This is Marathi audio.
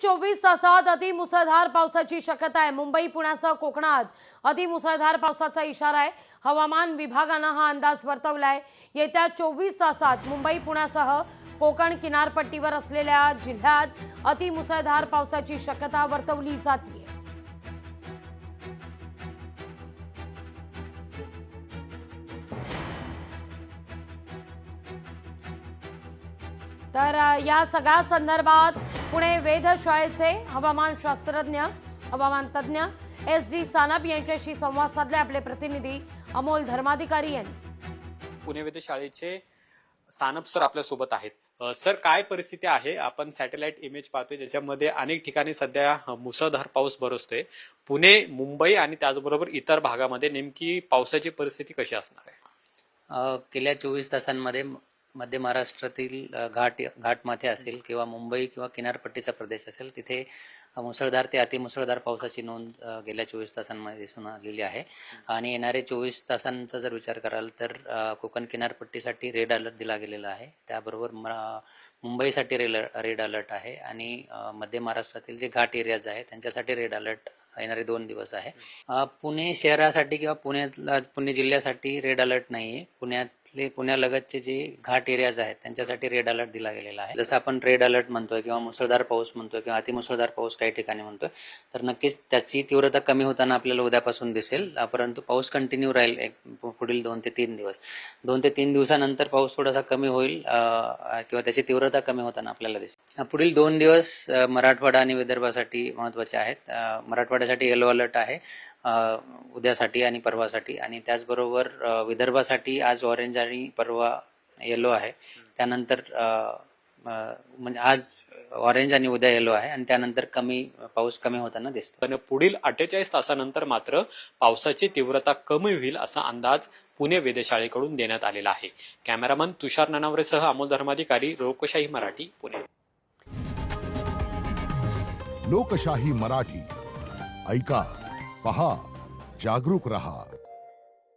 24 तासात अतिमुसळधार पावसाची शक्यता आहे। मुंबई पुण्यासह कोकणात अतिमुसळधार पावसाचा इशारा आहे। हवामान विभागाने हा अंदाज वर्तवलाय। येत्या 24 तासात मुंबई पुण्यासह कोकण किनारपट्टीवर असलेल्या जिल्ह्यात अतिमुसळधार पावसाची शक्यता वर्तवली जाते। तर या सगळ्या संदर्भात पुणे वेधशाळेचे हवामान शास्त्रज्ञ हवामान तज्ञ SD सानप यांच्याशी संवाद साधले आपले प्रतिनिधी अमोल धर्माधिकारी यांनी। पुणे वेधशाळेचे सानप सर आपल्या सोबत आहेत। सर, काय परिस्थिती आहे? आपण सॅटेलाइट इमेज पाहतोय ज्याच्यामध्ये अनेक ठिकाणी सध्या मुसळधार पाऊस बरसतोय। पुणे, मुंबई आणि त्याचबरोबर इतर भागामध्ये नेमकी पावसाची परिस्थिती कशी असणार आहे? गेल्या 24 तासांमध्ये मध्य महाराष्ट्रातील घाटमाथे असेल किंवा मुंबई किंवा किनारपट्टीचा प्रदेश असेल तिथे मुसळधार ते अतिमुसळधार पावसाची नोंद गेल्या 24 तासांमध्ये दिसून आलेली आहे। आणि येणारे 24 तासांचा जर विचार कराल तर कोकण किनारपट्टीसाठी रेड अलर्ट दिला गेलेला आहे। त्याबरोबर मुंबईसाठी रेड अलर्ट आहे आणि मध्य महाराष्ट्रातील जे घाट एरियाज आहेत त्यांच्यासाठी रेड अलर्ट येणारे 2 दिवस आहे। पुणे शहरासाठी किंवा पुणे जिल्ह्यासाठी रेड अलर्ट नाहीये। पुण्यालगतचे जे घाट एरियाज आहेत त्यांच्यासाठी रेड अलर्ट दिला गेलेला आहे। जसं आपण रेड अलर्ट म्हणतोय किंवा मुसळधार पाऊस म्हणतोय किंवा अतिमुसळधार पाऊस काही ठिकाणी म्हणतोय तर नक्कीच त्याची तीव्रता कमी होताना आपल्याला उद्यापासून दिसेल। परंतु पाऊस कंटिन्यू राहील पुढील 2 ते 3 दिवस। 2 ते 3 दिवसानंतर पाऊस थोडासा कमी होईल किंवा त्याची तीव्रता कमी होताना आपल्याला दिसेल। पुढील 2 दिवस मराठवाडा आणि विदर्भासाठी महत्वाचे आहेत। मराठवाड्यासाठी येलो अलर्ट आहे उद्यासाठी आणि परवासाठी, आणि त्याचबरोबर विदर्भासाठी आज ऑरेंज आणि परवा येलो आहे। त्यानंतर म्हणजे आज ऑरेंज आणि उद्या येलो आहे आणि त्यानंतर पाऊस कमी होताना दिसतो। पण पुढील 48 तासानंतर मात्र पावसाची तीव्रता कमी होईल असा अंदाज पुणे वेधशाळेकडून देण्यात आलेला आहे। कॅमेरामन तुषार ननावरेसह अमोल धर्माधिकारी, लोकशाही मराठी, पुणे। लोकशाही मराठी ऐका, पहा, जागरूक रहा।